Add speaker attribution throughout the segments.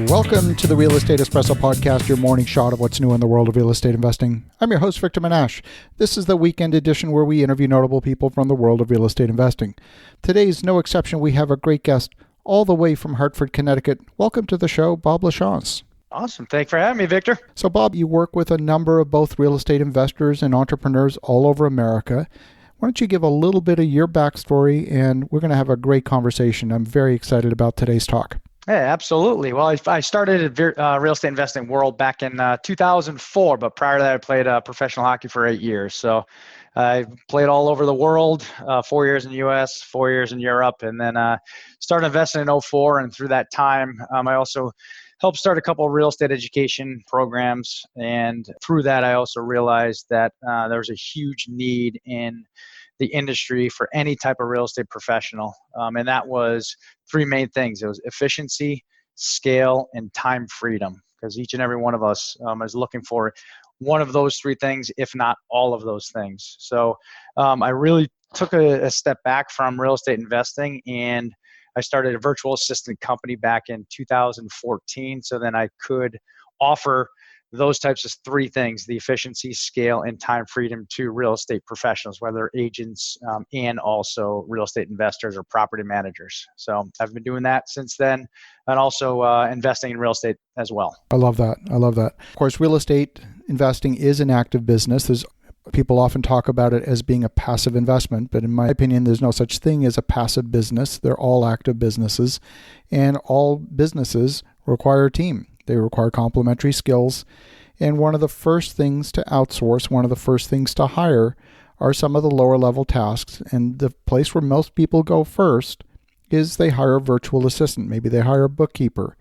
Speaker 1: Welcome to the Real Estate Espresso Podcast, your morning shot of what's new in the world of real estate investing. I'm your host, Victor Menashe. This is the weekend edition where we interview notable people from the world of real estate investing. Today's no exception. We have a great guest all the way from Hartford, Connecticut. Welcome to the show, Bob Lachance.
Speaker 2: Awesome. Thanks for having me, Victor.
Speaker 1: So, Bob, you work with a number of both real estate investors and entrepreneurs all over America. Why don't you give a little bit of your backstory, and we're going to have a great conversation. I'm very excited about today's talk.
Speaker 2: Yeah, absolutely. Well, I started real estate investing world back in 2004, but prior to that, I played professional hockey for 8 years. So I played all over the world, 4 years in the U.S., 4 years in Europe, and then started investing in 2004. And through that time, I also helped start a couple of real estate education programs. And through that, I also realized that there was a huge need in the industry for any type of real estate professional. And that was three main things. It was efficiency, scale, and time freedom, because each and every one of us is looking for one of those three things, if not all of those things. So I really took a step back from real estate investing, and I started a virtual assistant company back in 2014. So then I could offer those types of three things: the efficiency, scale, and time freedom to real estate professionals, whether agents and also real estate investors or property managers. So I've been doing that since then, and also investing in real estate as well.
Speaker 1: I love that. Of course, real estate investing is an active business. People often talk about it as being a passive investment, but in my opinion, there's no such thing as a passive business. They're all active businesses, and all businesses require a team. They require complementary skills. And one of the first things to outsource, one of the first things to hire are some of the lower level tasks. And the place where most people go first is they hire a virtual assistant. Maybe they hire a bookkeeper.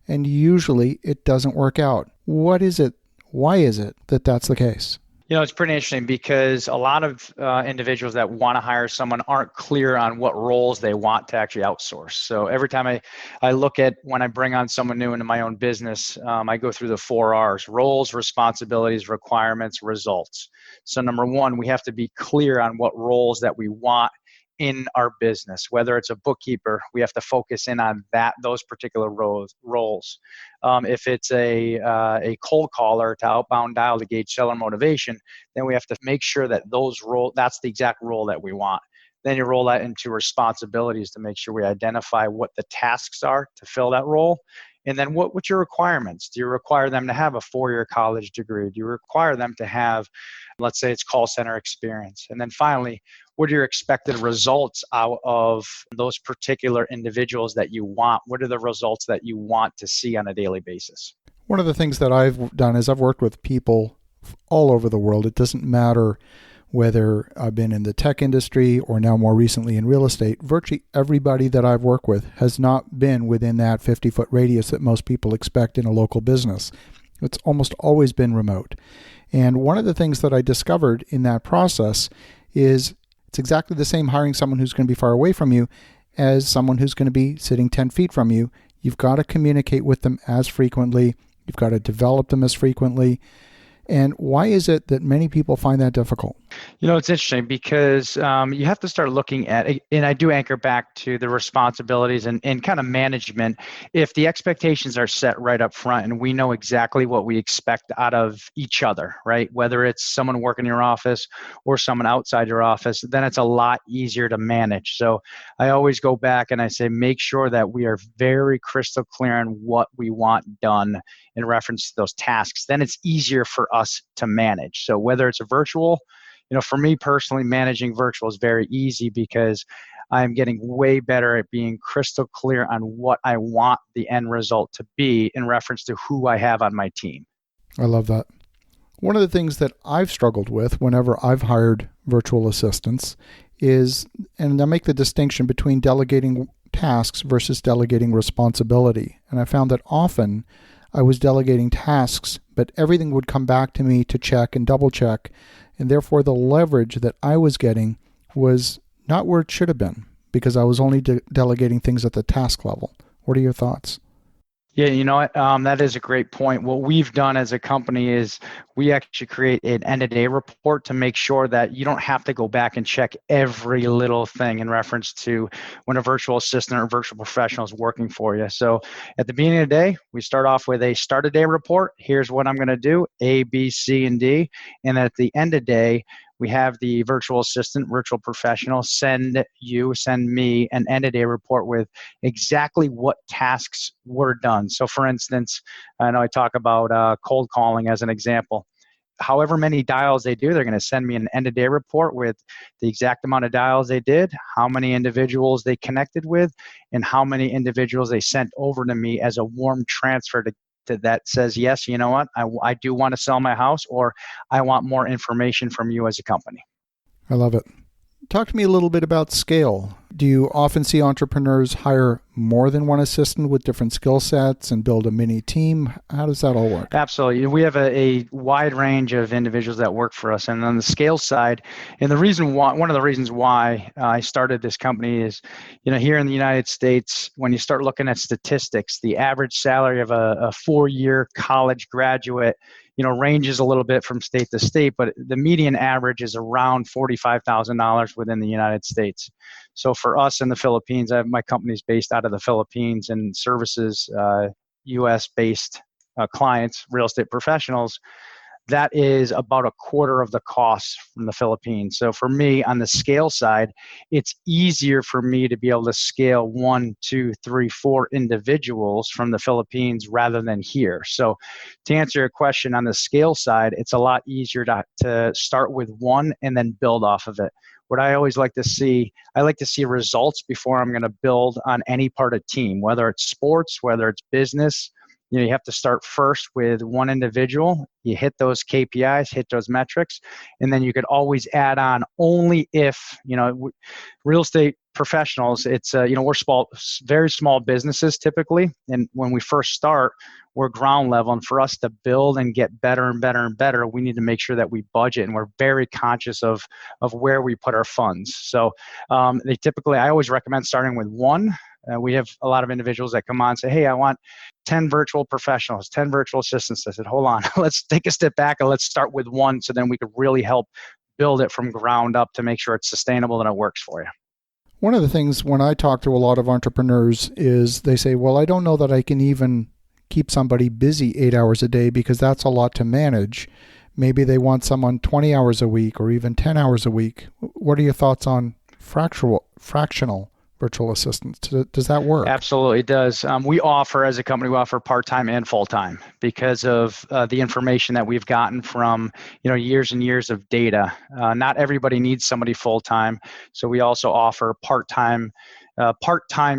Speaker 1: And usually it doesn't work out. What is it? Why is it that that's the case?
Speaker 2: You know, it's pretty interesting because a lot of individuals that want to hire someone aren't clear on what roles they want to actually outsource. So every time I look at when I bring on someone new into my own business, I go through the 4 R's: roles, responsibilities, requirements, results. So number one, we have to be clear on what roles that we want in our business. Whether it's a bookkeeper, we have to focus in on those particular roles. If it's a cold caller to outbound dial to gauge seller motivation, then we have to make sure that that's the exact role that we want. Then you roll that into responsibilities to make sure we identify what the tasks are to fill that role. And then what's your requirements? Do you require them to have a 4-year college degree? Do you require them to have, let's say it's call center experience? And then finally, what are your expected results out of those particular individuals that you want? What are the results that you want to see on a daily basis?
Speaker 1: One of the things that I've done is I've worked with people all over the world. It doesn't matter whether I've been in the tech industry or now more recently in real estate. Virtually everybody that I've worked with has not been within that 50-foot radius that most people expect in a local business. It's almost always been remote. And one of the things that I discovered in that process is it's exactly the same hiring someone who's going to be far away from you as someone who's going to be sitting 10 feet from you. You've got to communicate with them as frequently. You've got to develop them as frequently. And why is it that many people find that difficult?
Speaker 2: You know, it's interesting because you have to start looking at, and I do anchor back to the responsibilities and kind of management. If the expectations are set right up front and we know exactly what we expect out of each other, right? Whether it's someone working in your office or someone outside your office, then it's a lot easier to manage. So I always go back and I say, make sure that we are very crystal clear on what we want done in reference to those tasks. Then it's easier for us to manage. So whether it's a virtual, you know, for me personally, managing virtual is very easy because I'm getting way better at being crystal clear on what I want the end result to be in reference to who I have on my team.
Speaker 1: I love that. One of the things that I've struggled with whenever I've hired virtual assistants is, and I make the distinction between delegating tasks versus delegating responsibility. And I found that often I was delegating tasks, but everything would come back to me to check and double check. And therefore, the leverage that I was getting was not where it should have been because I was only delegating things at the task level. What are your thoughts?
Speaker 2: Yeah, you know what? That is a great point. What we've done as a company is we actually create an end-of-day report to make sure that you don't have to go back and check every little thing in reference to when a virtual assistant or virtual professional is working for you. So at the beginning of the day, we start off with a start-of-day report. Here's what I'm going to do, A, B, C, and D. And at the end of the day, we have the virtual assistant, virtual professional send me an end-of-day report with exactly what tasks were done. So, for instance, I know I talk about cold calling as an example. However many dials they do, they're going to send me an end of day report with the exact amount of dials they did, how many individuals they connected with, and how many individuals they sent over to me as a warm transfer to that says, yes, you know what, I do want to sell my house, or I want more information from you as a company.
Speaker 1: I love it. Talk to me a little bit about scale. Do you often see entrepreneurs hire more than one assistant with different skill sets and build a mini team? How does that all work?
Speaker 2: Absolutely. We have a wide range of individuals that work for us. And on the scale side, and the reason why, one of the reasons why I started this company is, here in the United States, when you start looking at statistics, the average salary of a 4-year college graduate, ranges a little bit from state to state, but the median average is around $45,000 within the United States. So for us in the Philippines, my company's based out of the Philippines and services U.S. based clients, real estate professionals, that is about a quarter of the cost from the Philippines. So for me, on the scale side, it's easier for me to be able to scale 1, 2, 3, 4 individuals from the Philippines rather than here. So to answer your question, on the scale side, it's a lot easier to start with one and then build off of it. What I always like to see, I like to see results before I'm going to build on any part of team, whether it's sports, whether it's business. You have to start first with one individual. You hit those KPIs, hit those metrics, and then you could always add on only if, real estate professionals, it's, we're very small businesses typically. And when we first start, we're ground level. And for us to build and get better and better and better, we need to make sure that we budget, and we're very conscious of where we put our funds. So I always recommend starting with one. We have a lot of individuals that come on and say, hey, I want 10 virtual professionals, 10 virtual assistants. I said, hold on, let's take a step back and let's start with one, so then we could really help build it from ground up to make sure it's sustainable and it works for you.
Speaker 1: One of the things when I talk to a lot of entrepreneurs is they say, well, I don't know that I can even keep somebody busy 8 hours a day because that's a lot to manage. Maybe they want someone 20 hours a week or even 10 hours a week. What are your thoughts on fractional virtual assistants? Does that work?
Speaker 2: Absolutely, it does. As a company, we offer part-time and full-time because of the information that we've gotten from years and years of data. Not everybody needs somebody full-time, so we also offer part-time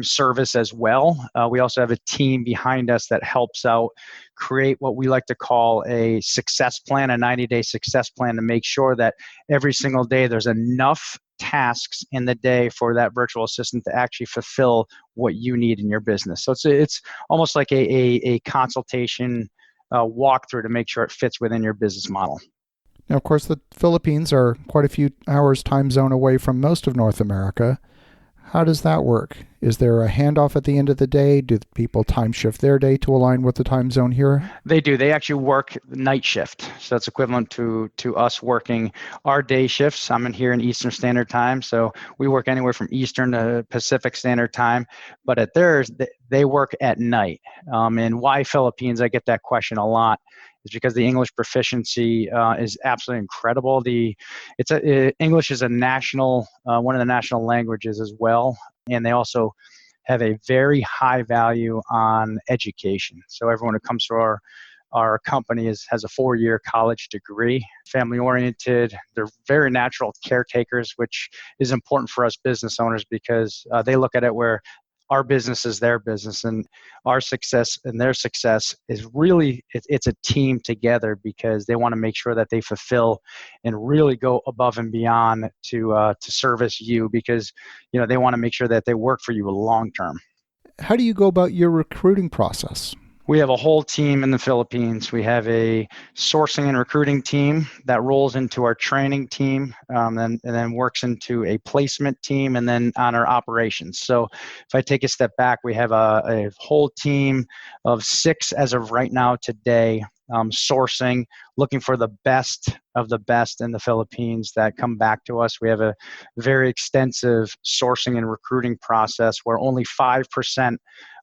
Speaker 2: service as well. We also have a team behind us that helps out create what we like to call a success plan, a 90-day success plan, to make sure that every single day there's enough tasks in the day for that virtual assistant to actually fulfill what you need in your business. So it's almost like a consultation walkthrough to make sure it fits within your business model.
Speaker 1: Now, of course, the Philippines are quite a few hours time zone away from most of North America. How does that work? Is there a handoff at the end of the day? Do people time shift their day to align with the time zone here?
Speaker 2: They do. They actually work night shift. So that's equivalent to us working our day shifts. I'm here in Eastern Standard Time. So we work anywhere from Eastern to Pacific Standard Time. But at theirs, they work at night. And why Philippines? I get that question a lot. Is because the English proficiency is absolutely incredible. English is a national, one of the national languages as well, and they also have a very high value on education. So everyone who comes to our company has a 4-year college degree, family oriented. They're very natural caretakers, which is important for us business owners because they look at it where our business is their business, and our success and their success is really, it's a team together because they want to make sure that they fulfill and really go above and beyond to service you because, they want to make sure that they work for you long term.
Speaker 1: How do you go about your recruiting process?
Speaker 2: We have a whole team in the Philippines. We have a sourcing and recruiting team that rolls into our training team, and then works into a placement team, and then on our operations. So if I take a step back, we have a whole team of 6 as of right now today, sourcing, looking for the best of the best in the Philippines that come back to us. We have a very extensive sourcing and recruiting process where only 5%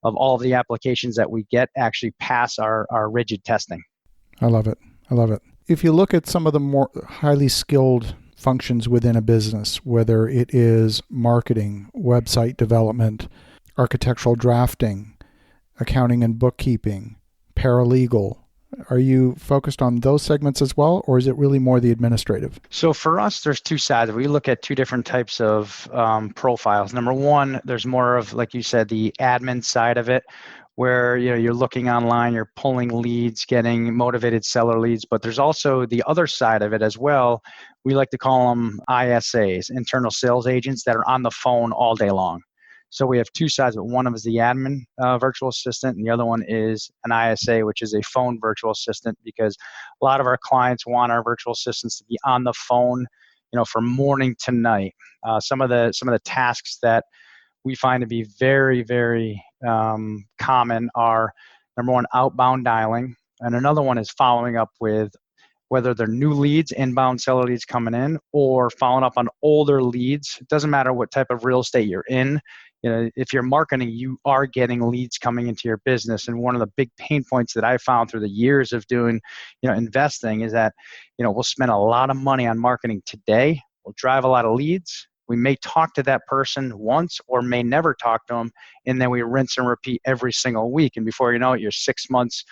Speaker 2: of all of the applications that we get actually pass our rigid testing.
Speaker 1: I love it. I love it. If you look at some of the more highly skilled functions within a business, whether it is marketing, website development, architectural drafting, accounting and bookkeeping, paralegal, are you focused on those segments as well, or is it really more the administrative?
Speaker 2: So for us, there's 2 sides. We look at 2 different types of profiles. Number one, there's more of, like you said, the admin side of it, where you're looking online, you're pulling leads, getting motivated seller leads. But there's also the other side of it as well. We like to call them ISAs, internal sales agents, that are on the phone all day long. So we have 2 sides, but one of is the admin virtual assistant, and the other one is an ISA, which is a phone virtual assistant, because a lot of our clients want our virtual assistants to be on the phone, from morning to night. Some of the tasks that we find to be very, very common are, number one, outbound dialing, and another one is following up with whether they're new leads, inbound seller leads coming in, or following up on older leads. It doesn't matter what type of real estate you're in. If you're marketing, you are getting leads coming into your business. And one of the big pain points that I found through the years of doing, investing is that, we'll spend a lot of money on marketing today. We'll drive a lot of leads. We may talk to that person once or may never talk to them. And then we rinse and repeat every single week. And before you know it, you're 6 months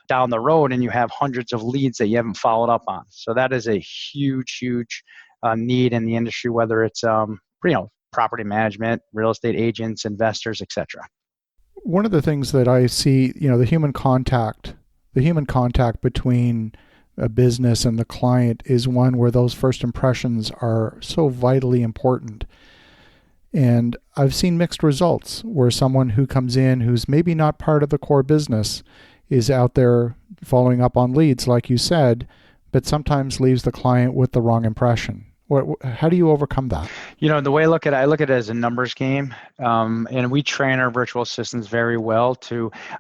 Speaker 2: down the road and you have hundreds of leads that you haven't followed up on. So that is a huge, huge need in the industry, whether it's, property management, real estate agents, investors, etc.
Speaker 1: One of the things that I see, the human contact between a business and the client is one where those first impressions are so vitally important. And I've seen mixed results where someone who comes in who's maybe not part of the core business is out there following up on leads, like you said, but sometimes leaves the client with the wrong impression. How do you overcome that?
Speaker 2: The way I look at it as a numbers game. And we train our virtual assistants very well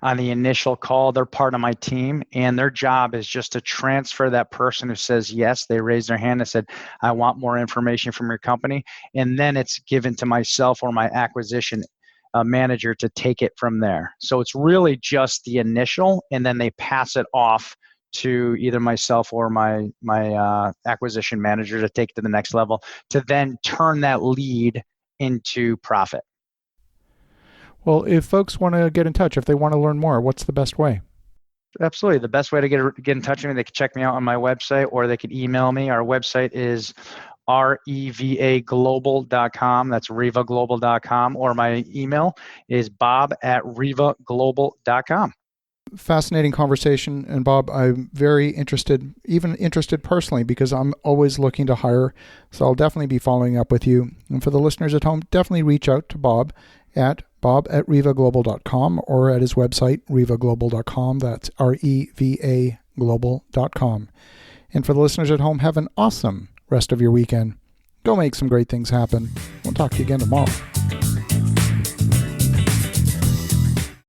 Speaker 2: on the initial call, they're part of my team, and their job is just to transfer that person who says yes, they raise their hand and said, I want more information from your company. And then it's given to myself or my acquisition manager to take it from there. So it's really just the initial, and then they pass it off to either myself or my acquisition manager to take it to the next level, to then turn that lead into profit.
Speaker 1: Well, if folks want to get in touch, if they want to learn more, what's the best way?
Speaker 2: Absolutely. The best way to get in touch with me, they can check me out on my website, or they can email me. Our website is revaglobal.com. That's revaglobal.com. Or my email is bob@revaglobal.com.
Speaker 1: Fascinating conversation. And Bob, I'm very interested personally, because I'm always looking to hire. So I'll definitely be following up with you. And for the listeners at home, definitely reach out to Bob at revaglobal.com or at his website, revaglobal.com. That's revaglobal.com. And for the listeners at home, have an awesome rest of your weekend. Go make some great things happen. We'll talk to you again tomorrow.